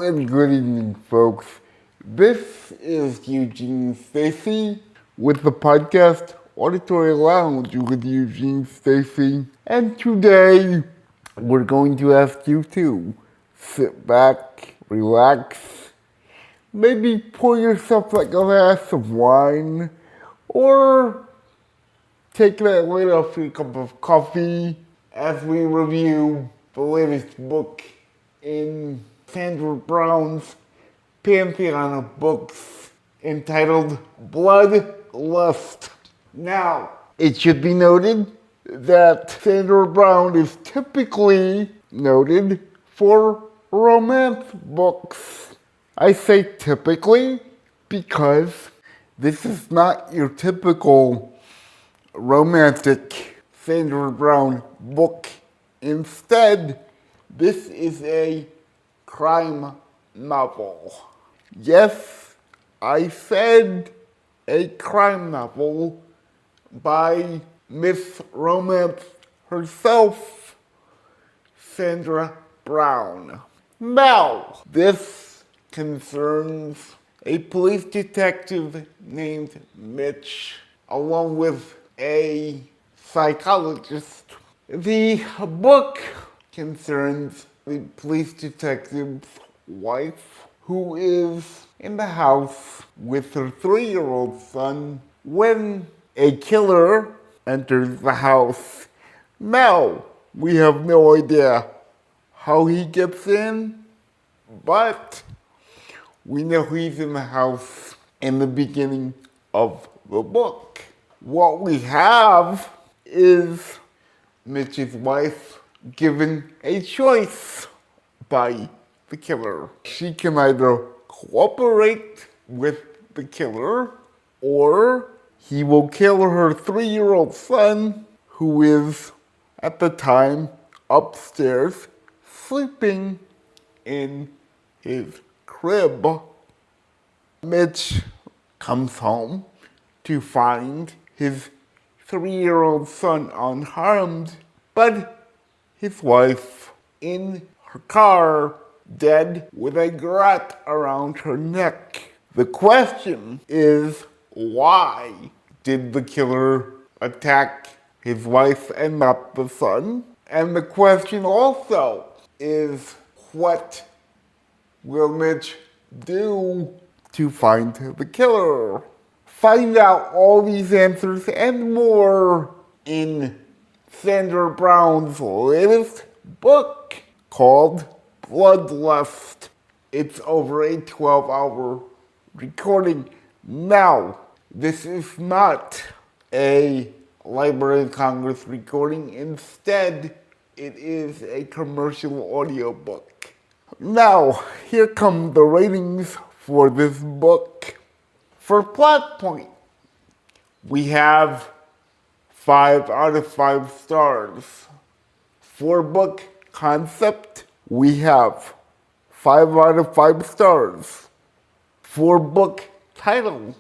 and good evening, folks. This is Eugene Stacy with the podcast Auditory Lounge with Eugene Stacy. And today, we're going to ask you to sit back, relax, maybe pour yourself like a glass of wine, or take that lid off your cup of coffee as we review the latest book in Sandra Brown's pantheon of books entitled Bloodlust. Now, it should be noted that Sandra Brown is typically noted for romance books. I say typically because this is not your typical romantic Sandra Brown book. Instead, this is a crime novel. Yes, I said a crime novel by Miss Romance herself, Sandra Brown. Now, this concerns a police detective named Mitch, along with a psychologist. The book concerns the police detective's wife, who is in the house with her 3-year-old son when a killer enters the house. Now, we have no idea how he gets in, but we know he's in the house in the beginning of the book. What we have is Mitch's wife given a choice by the killer. She can either cooperate with the killer, or he will kill her 3-year-old son, who is at the time upstairs sleeping in his crib. Mitch comes home to find his 3-year-old son unharmed, but his wife in her car, dead with a garrote around her neck. The question is, why did the killer attack his wife and not the son? And the question also is, what will Mitch do to find the killer? Find out all these answers and more in Sandra Brown's latest book called Bloodlust. It's over a 12-hour recording. Now, this is not a Library of Congress recording. Instead, it is a commercial audiobook. Now, here come the ratings for this book. For plot point, we have 5 out of 5 stars. For book concept, we have 5 out of 5 stars. For book title,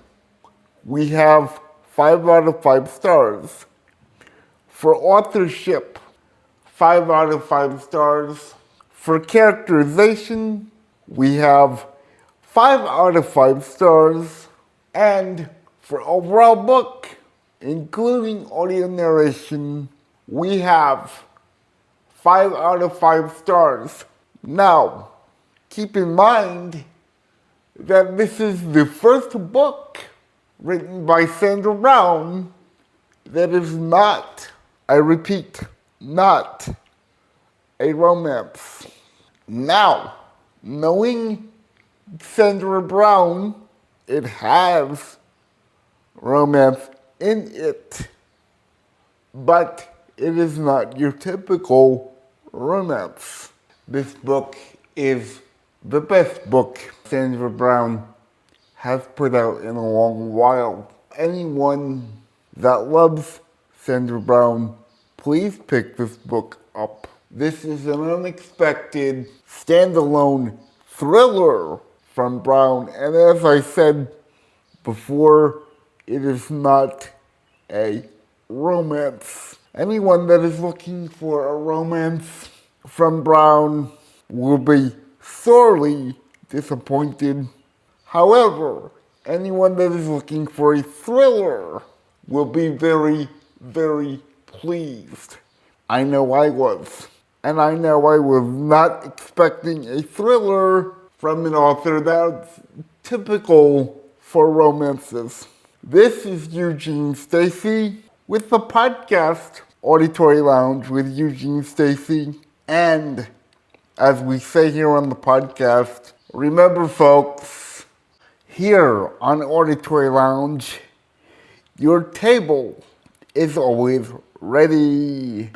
we have 5 out of 5 stars. For authorship, 5 out of 5 stars. For characterization, we have 5 out of 5 stars. And for overall book, including audio narration, we have 5 out of 5 stars. Now, keep in mind that this is the first book written by Sandra Brown that is not, I repeat, not a romance. Now, knowing Sandra Brown, it has romance in it, but it is not your typical romance. This book is the best book Sandra Brown has put out in a long while. Anyone that loves Sandra Brown, please pick this book up. This is an unexpected, standalone thriller from Brown, and as I said before, it is not a romance. Anyone that is looking for a romance from Brown will be sorely disappointed. However, anyone that is looking for a thriller will be very, very pleased. I know I was. And I know I was not expecting a thriller from an author that's typical for romances. This is Eugene Stacy with the podcast Auditory Lounge with Eugene Stacy. And as we say here on the podcast, remember folks, here on Auditory Lounge, your table is always ready.